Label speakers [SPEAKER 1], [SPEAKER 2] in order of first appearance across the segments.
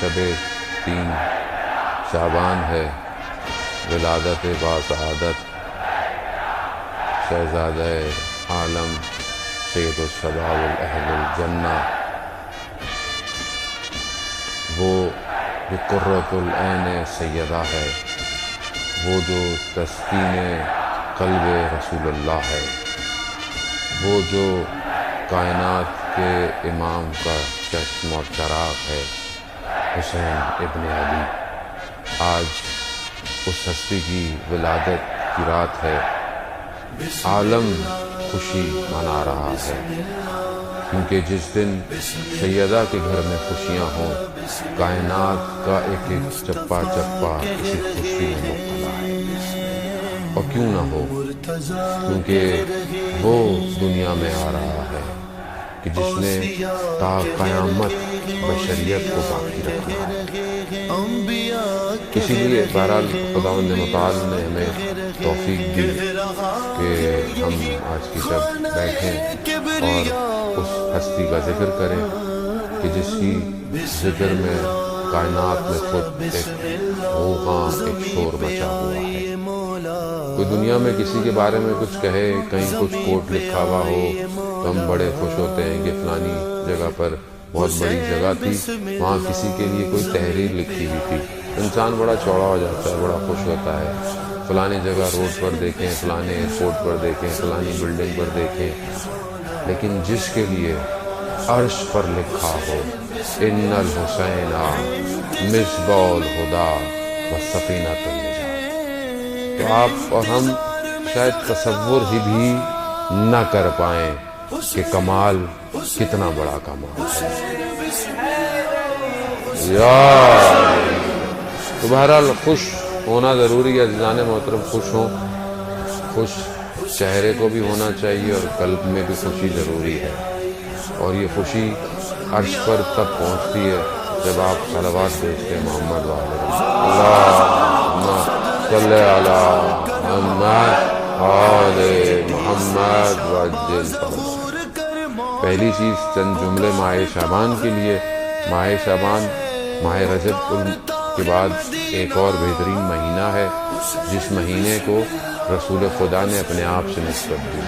[SPEAKER 1] شب 3 شعبان ہے، ولادت باسعادت شہزادہ عالم سید الشباب الاہل الجنہ، وہ جو قرۃ العین سیدہ ہے، وہ جو تسکین قلب رسول اللہ ہے، وہ جو کائنات کے امام کا چشم اور چراغ ہے، حسین ابن علی۔ آج اس ہستی کی ولادت کی رات ہے، عالم خوشی منا رہا ہے، کیونکہ جس دن سیدہ کے گھر میں خوشیاں ہوں، کائنات کا ایک ایک چپا چپا اسی خوشی میں مبتلا ہے۔ اور کیوں نہ ہو، کیونکہ وہ دنیا میں آ رہا ہے کہ جس نے تا قیامت بشریت کو باقی رکھا ہے۔ اسی لیے بہرحال خداوند متعال نے ہمیں توفیق دی کہ ہم آج کی شب بیٹھیں اور اس ہستی کا ذکر کریں کہ جس کی ذکر میں کائنات میں خود ایک غوغاں، ایک شور مچا ہوا ہے۔ کوئی دنیا میں کسی کے بارے میں کچھ کہے، کہیں کچھ کوٹ لکھا ہوا ہو تو ہم بڑے خوش ہوتے ہیں کہ فلانی جگہ پر بہت بڑی جگہ تھی، وہاں کسی کے لیے کوئی تحریر لکھی ہوئی تھی، انسان بڑا چوڑا ہو جاتا ہے، بڑا خوش ہوتا ہے۔ فلانی جگہ روڈ پر دیکھیں، فلانے ایئرپورٹ پر دیکھیں، فلانی بلڈنگ پر دیکھیں، لیکن جس کے لیے عرش پر لکھا ہو ان الحسین مصباح الہدی و سفینۃ النجاۃ، تو آپ اور ہم شاید تصور ہی بھی نہ کر پائیں کہ کمال کتنا بڑا کمال ہے۔ تو بہرحال خوش ہونا ضروری ہے، عزیزان محترم، خوش ہوں، خوش چہرے کو بھی ہونا چاہیے اور قلب میں بھی خوشی ضروری ہے، اور یہ خوشی عرش پر تب پہنچتی ہے جب آپ صلوات بھیجتے ہیں محمد اللہم صلی علی محمد آل محمد وعجل فرجہ۔ پہلی چیز چند جملے ماہ شعبان کے لیے۔ ماہ شعبان ماہ رجب کے بعد ایک اور بہترین مہینہ ہے، جس مہینے کو رسول خدا نے اپنے آپ سے نسبت دی،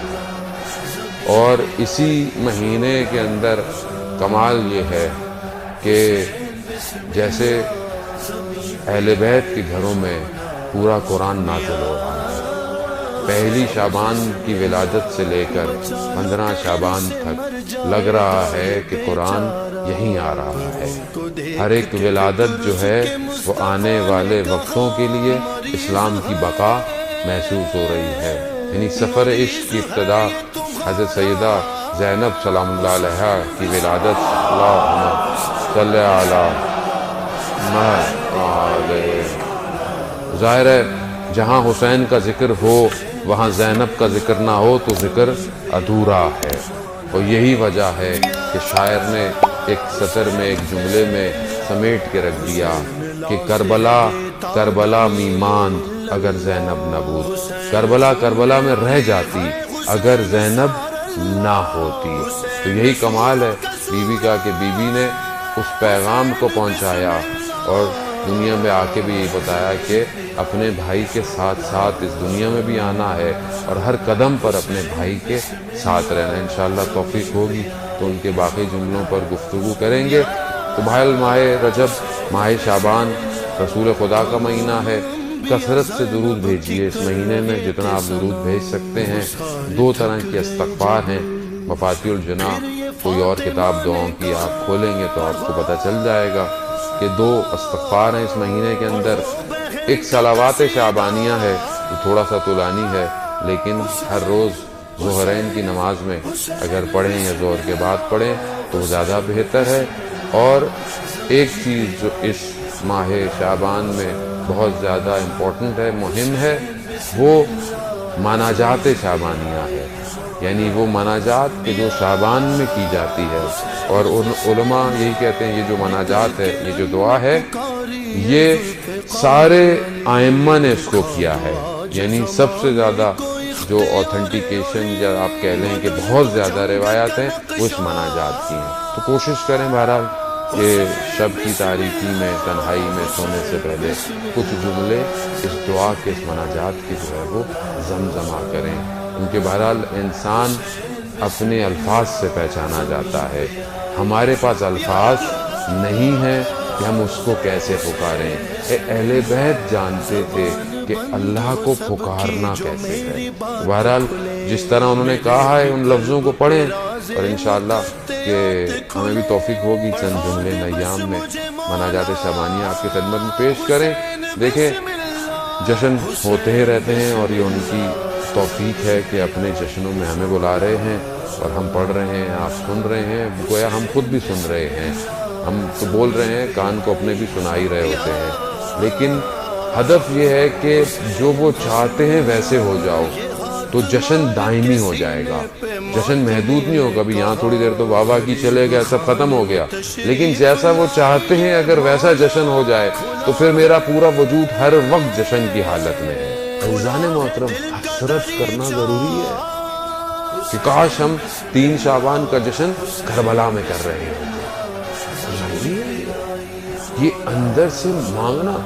[SPEAKER 1] اور اسی مہینے کے اندر کمال یہ ہے کہ جیسے اہل بیت کے گھروں میں پورا قرآن نازل ہو رہا ہے، پہلی شعبان کی ولادت سے لے کر 15 شعبان تک لگ رہا ہے کہ قرآن یہیں آ رہا ہے۔ ہر ایک ولادت جو ہے وہ آنے والے وقتوں کے لیے اسلام کی بقا محسوس ہو رہی ہے۔ یعنی سفر عشق کی ابتدا حضرت سیدہ زینب سلام اللہ علیہا کی ولادت، اللہم صلی علی محمد۔ ظاہر ہے جہاں حسین کا ذکر ہو وہاں زینب کا ذکر نہ ہو تو ذکر ادھورا ہے، اور یہی وجہ ہے کہ شاعر نے ایک سطر میں، ایک جملے میں سمیٹ کے رکھ دیا کہ کربلا کربلا میمان اگر زینب نہ بود، کربلا کربلا میں رہ جاتی اگر زینب نہ ہوتی۔ تو یہی کمال ہے بیوی کا کہ بیوی نے اس پیغام کو پہنچایا اور دنیا میں آ کے بھی یہی بتایا کہ اپنے بھائی کے ساتھ ساتھ اس دنیا میں بھی آنا ہے اور ہر قدم پر اپنے بھائی کے ساتھ رہنا۔ انشاءاللہ توفیق ہوگی تو ان کے باقی جملوں پر گفتگو کریں گے۔ تو بہرحال ماہ رجب، ماہ شعبان رسول خدا کا مہینہ ہے، کثرت سے درود بھیجیے اس مہینے میں، جتنا آپ درود بھیج سکتے ہیں۔ 2 طرح کے استغفار ہیں، مفاتیح الجناح کوئی اور کتاب دعاؤں کی آپ کھولیں گے تو آپ کو پتہ چل جائے گا کہ 2 استغفار ہیں اس مہینے کے اندر۔ ایک صلوات شعبانیہ ہے جو تھوڑا سا طولانی ہے، لیکن ہر روز ظہرین کی نماز میں اگر پڑھیں یا ظہر کے بعد پڑھیں تو زیادہ بہتر ہے۔ اور ایک چیز جو اس ماہ شعبان میں بہت زیادہ امپورٹنٹ ہے، مہم ہے، وہ مناجات شعبانیہ ہے، یعنی وہ مناجات کہ جو شعبان میں کی جاتی ہے۔ اور علماء یہی کہتے ہیں یہ جو مناجات ہے، یہ جو دعا ہے، یہ سارے ائمہ نے اس کو کیا ہے، یعنی سب سے زیادہ جو اوتھنٹیکیشن یا آپ کہہ لیں کہ بہت زیادہ روایات ہیں وہ اس مناجات کی ہیں۔ تو کوشش کریں بہرحال کہ شب کی تاریکی میں تنہائی میں سونے سے پہلے کچھ جملے اس دعا کے اس مناجات کی جو ہے وہ زمزمہ کریں، کیونکہ بہرحال انسان اپنے الفاظ سے پہچانا جاتا ہے. ہمارے پاس الفاظ نہیں ہیں کہ ہم اس کو کیسے پکاریں. اہل بیت جانتے تھے کہ اللہ کو پکارنا کیسے ہے. بہرحال جس طرح انہوں نے کہا ہے ان لفظوں کو پڑھیں، اور انشاءاللہ کہ ہمیں بھی توفیق ہوگی چند جملے ایام میں مناجات شعبانیہ آپ کی خدمت میں پیش کریں. دیکھیں جشن ہوتے ہی رہتے ہیں، اور یہ ان کی توفیق ہے کہ اپنے جشنوں میں ہمیں بلا رہے ہیں اور ہم پڑھ رہے ہیں، آپ سن رہے ہیں، گویا ہم خود بھی سن رہے ہیں. ہم تو بول رہے ہیں، کان کو اپنے بھی سنا ہی رہے ہوتے ہیں، لیکن ہدف یہ ہے کہ جو وہ چاہتے ہیں ویسے ہو جاؤ تو جشن دائمی ہو جائے گا. جشن محدود نہیں ہوگا، بھی یہاں تھوڑی دیر تو بابا کی چلے گیا، سب ختم ہو گیا. لیکن جیسا وہ چاہتے ہیں اگر ویسا جشن ہو جائے تو پھر میرا پورا وجود ہر وقت جشن کی حالت میں ہے. عزیزان محترم، حسرت کرنا ضروری ہے کہ کاش ہم 3 شعبان کا جشن کربلا میں کر رہے ہیں. ضروری ہے یہ اندر سے مانگنا.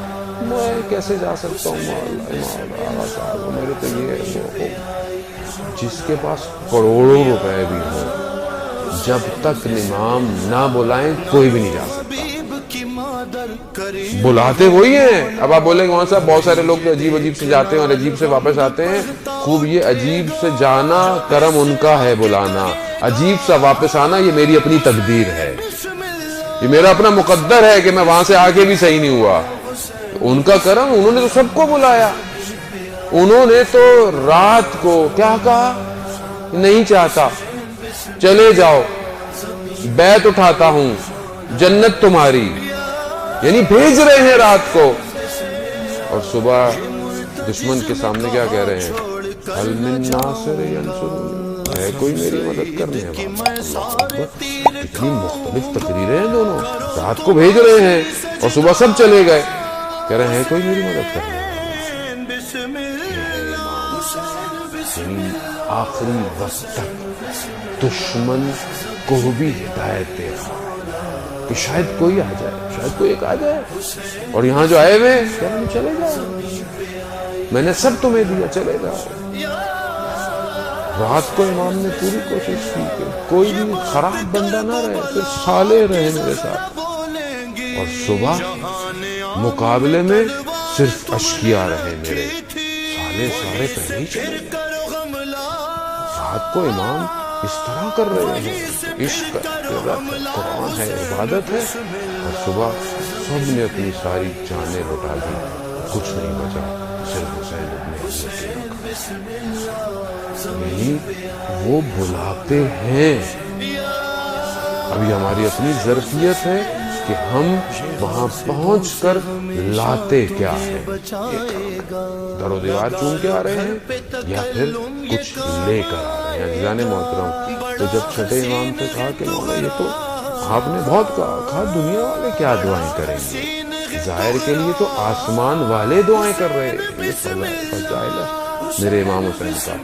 [SPEAKER 1] میں کیسے جا سکتا ہوں مولا صاحب، میرے تو یہ وہ. جس کے پاس کروڑوں روپے بھی ہوں، جب تک امام نہ بلائیں کوئی بھی نہیں جا سکتا. بلاتے وہی ہیں. اب آپ بولیں گے وہاں صاحب بہت سارے لوگ عجیب عجیب سے جاتے ہیں اور عجیب سے واپس آتے ہیں. خوب یہ عجیب سے جانا کرم ان کا ہے، بلانا. عجیب سا واپس آنا یہ میری اپنی تقدیر ہے، یہ میرا اپنا مقدر ہے کہ میں وہاں سے آگے بھی صحیح نہیں ہوا. ان کا کرم، انہوں نے تو سب کو بلایا. انہوں نے تو رات کو کیا کہا؟ نہیں چاہتا، چلے جاؤ، بیعت اٹھاتا ہوں، جنت تمہاری. یعنی بھیج رہے ہیں رات کو، اور صبح دشمن کے سامنے کیا کہہ رہے ہیں؟ هل من ناصر ینصرنی، ہے کوئی میری مدد کرنے والا؟ اللہ اکبر. اتنی مختلف تقریریں ہیں دونوں. رات کو بھیج رہے ہیں اور صبح سب چلے گئے، کہہ رہے ہیں کوئی میری مدد کرنے والا. یعنی آخری وقت تک دشمن کو بھی ہدایت دے رہا ہے کہ شاید کوئی آ جائے، شاید کوئی ایک آ جائے. اور یہاں جو آئے ہوئے کہہ رہے ہیں چلے جاؤ، میں نے سب تمہیں دیا، چلے جاؤ. رات کو امام نے پوری کوشش کی کہ کوئی بھی خراب بندہ نہ رہے، صرف صالح رہے میرے ساتھ. اور صبح مقابلے میں صرف اشقیاء رہے میرے، صالح سارے پہلے ہی چلے گئے. رات کو امام اس طرح کر رہے ہیں، عشق ہے، قرآن ہے، عبادت ہے. اور صبح سب نے اپنی ساری جانیں لوٹا دی، کچھ نہیں بچا، صرف حسین اپنے یعنی وہ بلاتے ہیں. ابھی ہماری اپنی ظرفیت ہے کہ ہم وہاں پہنچ کر لاتے کیا ہے. در و دیوار چون کے آ رہے ہیں یا پھر کچھ لے کر آ رہے ہیں. عزیزان محترم، تو جب چھٹے امام سے کہا کہ مولا یہ تو آپ نے بہت کہا، دنیا والے کیا دعائیں کریں گے، ظاہر کے لیے تو آسمان والے دعائیں کر رہے ہیں. یہ فضائل میرے امام حسین کا.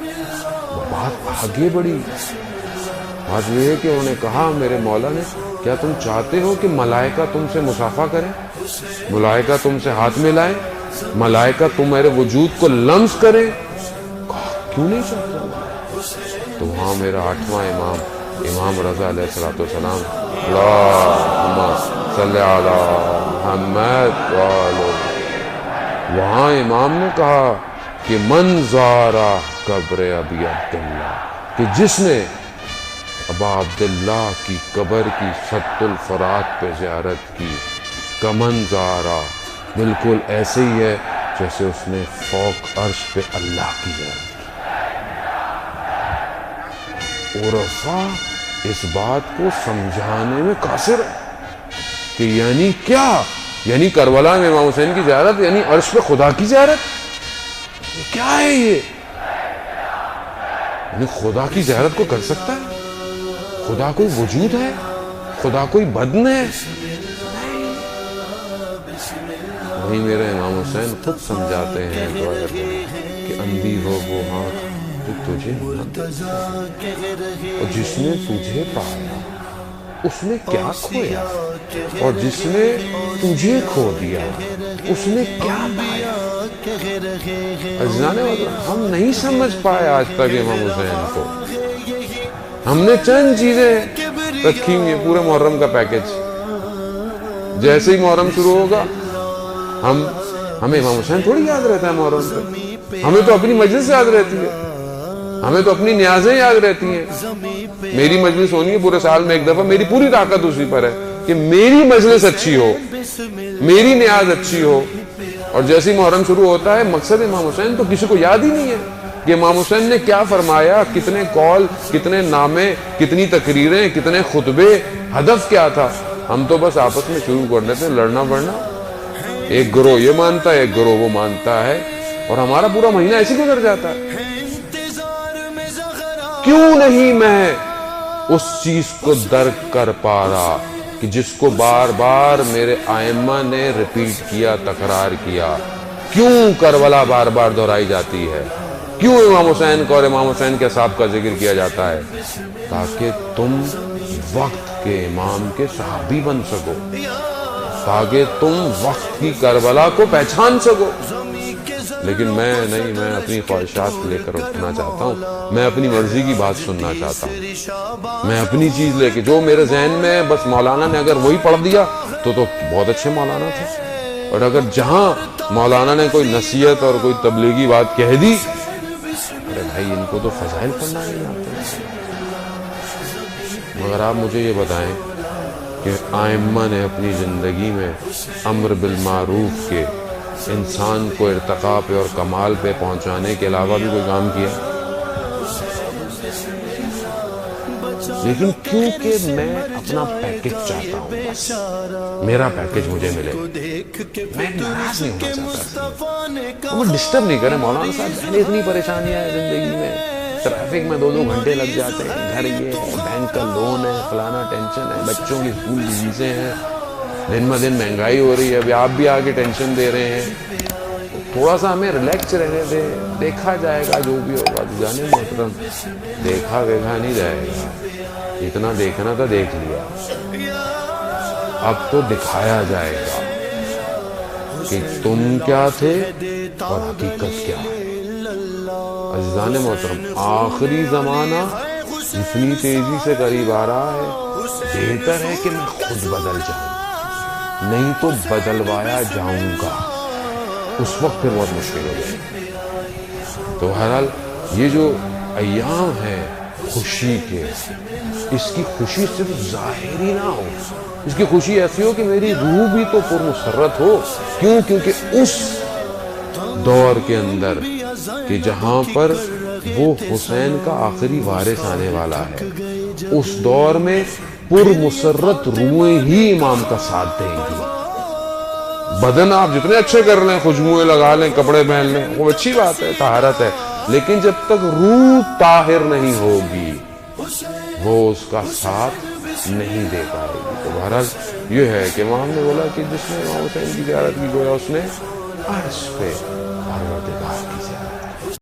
[SPEAKER 1] بات آگے بڑھی. بات یہ ہے کہ انہوں نے کہا میرے مولا نے، کیا تم چاہتے ہو کہ ملائکہ تم سے مصافحہ کریں، ملائکہ تم سے ہاتھ ملائیں، ملائکہ تمہارے وجود کو لمس کریں؟ کیوں نہیں چاہتا ہوں. تو وہاں میرا 8واں امام رضا علیہ السلام، اللہم صلی علی محمد وآلہ، وہاں امام نے کہا کہ من زارا قبر ابی عبداللہ، کہ جس نے ابا عبداللہ کی قبر کی سط الفرات پہ زیارت کی، کمن زارا، بالکل ایسے ہی ہے جیسے اس نے فوق عرش پہ اللہ کی زیارت کی. عرفا اس بات کو سمجھانے میں قاصر ہے کہ یعنی کیا، یعنی کربلا میں امام حسین کی زیارت یعنی عرش پہ خدا کی زیارت. کیا ہے یہ؟ یعنی خدا کی زیارت کو کر سکتا ہے؟ خدا کوئی وجود ہے؟ خدا کوئی بدن ہے؟ وہی میرے امام حسین خود سمجھاتے ہیں کہ اندھی ہو وہ آنکھ جو تجھے نہ دیکھے، اور جس نے تجھے پایا اس نے کیا کھویا اور جس نے تجھے کھو دیا اس نے کیا پایا؟ عزیزان ہم نہیں سمجھ پائے آج تک امام حسین کو. ہم نے چند چیزیں رکھی ہوئی ہیں پورے محرم کا پیکج. جیسے ہی محرم شروع ہوگا ہمیں امام حسین تھوڑی یاد رہتا ہے محرم پہ. ہمیں تو اپنی مجلس یاد رہتی ہے, ہمیں تو اپنی نیازیں یاد رہتی ہیں. میری مجلس ہونی ہے پورے سال میں ایک دفعہ, میری پوری طاقت اسی پر ہے کہ میری مجلس اچھی ہو, میری نیاز اچھی ہو. اور جیسے ہی محرم شروع ہوتا ہے مقصد امام حسین تو کسی کو یاد ہی نہیں ہے کہ امام حسین نے کیا فرمایا, کتنے قول, کتنے نامے, کتنی تقریریں, کتنے خطبے, ہدف کیا تھا. ہم تو بس آپس میں شروع کر دیتے ہیں لڑنا بڑھنا. ایک گروہ یہ مانتا ہے, ایک گروہ وہ مانتا ہے, اور ہمارا پورا مہینہ ایسے گزر جاتا ہے. کیوں نہیں میں اس چیز کو درک کر پا رہا کہ جس کو بار بار میرے ائمہ نے ریپیٹ کیا, تکرار کیا. کیوں کربلا بار بار دہرائی جاتی ہے؟ کیوں امام حسین کو اور امام حسین کے اصحاب کا ذکر کیا جاتا ہے؟ تاکہ تم وقت کے امام کے صحابی بن سکو, تاکہ تم وقت کی کربلا کو پہچان سکو. لیکن میں نہیں, میں اپنی خواہشات لے کر اٹھنا چاہتا ہوں, میں اپنی مرضی کی بات سننا چاہتا ہوں, میں اپنی چیز لے کے, جو میرے ذہن میں بس مولانا نے اگر وہی پڑھ دیا تو بہت اچھے مولانا تھے. اور اگر جہاں مولانا نے کوئی نصیحت اور کوئی تبلیغی بات کہہ دی, ارے بھائی ان کو تو فضائل پڑھنا نہیں آتا. مگر آپ مجھے یہ بتائیں کہ ائمہ نے اپنی زندگی میں امر بالمعروف کے, انسان کو ارتقاء پہ اور کمال پہ پہنچانے کے علاوہ بھی کوئی کام کیا؟ لیکن کیونکہ میں اپنا پیکج چاہتا ہوں, بس میرا پیکج مجھے ملے, میں ناراض نہیں ہونا چاہتا. وہ ڈسٹرب نہیں کرے مولانا صاحب, میں نے اتنی پریشانیاں ہیں زندگی میں, ٹریفک میں 2 گھنٹے لگ جاتے ہیں, گھر یہ ہے, بینک کا لون ہے, فلانا ٹینشن ہے, بچوں کی اسکول کی فیسیں ہیں, دن بہ دن مہنگائی ہو رہی ہے, ابھی آپ بھی آگے ٹینشن دے رہے ہیں. تھوڑا سا ہمیں ریلیکس رہنے دے, دیکھا جائے گا جو بھی ہوگا. جانے محترم, دیکھا نہیں جائے گا, اتنا دیکھنا تھا دیکھ لیا, اب تو دکھایا جائے گا کہ تم کیا تھے اور حقیقت کیا ہے. عزیزان محترم, آخری زمانہ اتنی تیزی سے قریب آ رہا ہے, بہتر ہے کہ میں خود بدل جاؤں, نہیں تو بدلوایا جاؤں گا. اس وقت پھر بہت مشکل ہو جائے. تو بہرحال یہ جو ایام ہیں خوشی کے, اس کی خوشی صرف ظاہری نہ ہو, اس کی خوشی ایسی ہو کہ میری روح بھی تو پرمسرت ہو. کیوں؟ کیونکہ اس دور کے اندر کہ جہاں پر وہ حسین کا آخری وارث آنے والا ہے, اس دور میں پرمسرت روحیں ہی امام کا ساتھ دیں گی. بدن آپ جتنے اچھے کر لیں, خوشبوئیں لگا لیں, کپڑے پہن لیں, وہ اچھی بات ہے, طہارت ہے, لیکن جب تک روح طاہر نہیں ہوگی وہ اس کا ساتھ نہیں دے پائے گی. تو بہرحال یہ ہے کہ امام نے بولا کہ جس نے امام حسین کی زیارت کی, گویا اس نے عرش پہ پروردگار